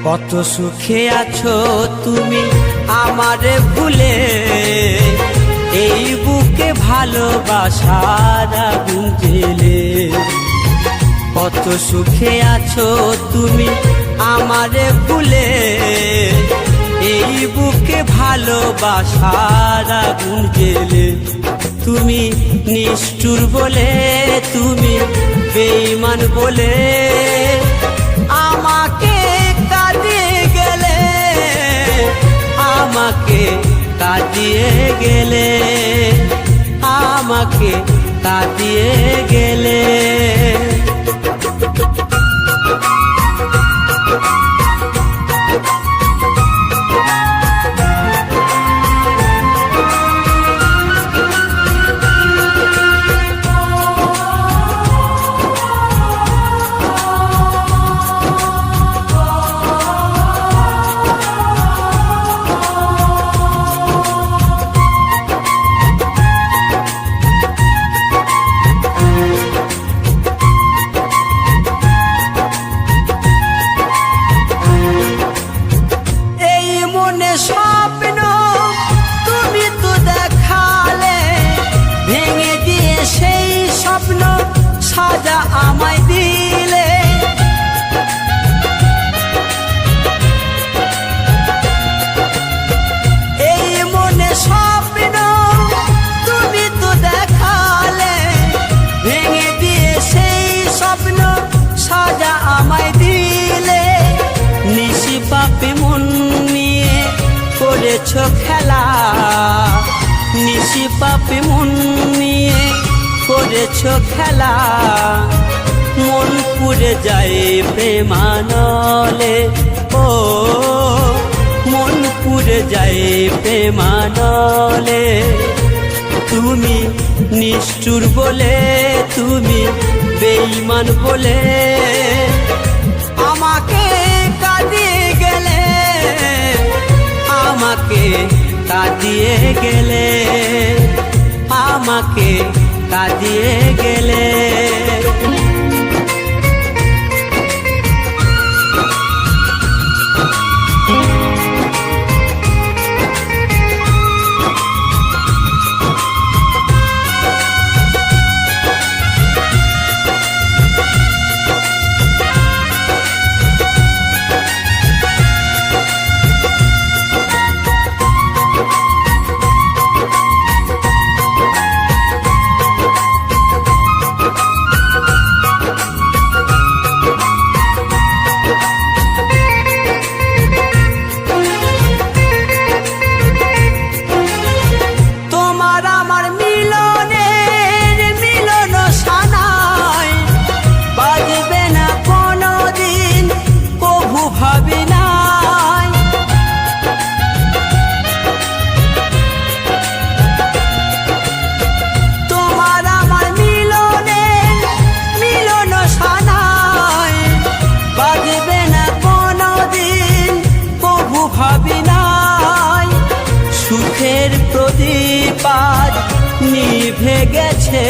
কত সুখে আছো তুমি আমারে ভুলে, এই বুকে ভালোবাসার আগুন জ্বেলে। কত সুখে আছো তুমি আমারে ভুলে, এই বুকে ভালোবাসার আগুন জ্বেলে। তুমি নিষ্ঠুর বলে, তুমি বেঈমান বলে আমাকে আমাকে কাঁদিয়ে গেলে, আমাকে কাঁদিয়ে গেলে। স্বপ্ন তুমি তো দেখালে, ভেঙে দিয়ে সেই স্বপ্ন সাজা আমায় দিলে। এই মনে স্বপ্ন তুমি তো দেখালে, ভেঙে দিয়ে সেই স্বপ্ন সাজা আমায় দিলে। নিশি পাপে মন নিয়ে করেছো খেলা, নিশি পাপে মন নিয়ে করেছো খেলা। মন পুড়ে যায় প্রেমানলে, ও মন পুড়ে যায় প্রেমানলে। তুমি নিষ্ঠুর বলে, তুমি বেঈমান বলে আমাকে কাঁদিয়ে গেলে, আমাকে কাঁদিয়ে গেলে, আমাকে কাঁদিয়ে গেলে। সুখের প্রদীপ আজ নিভে গেছে।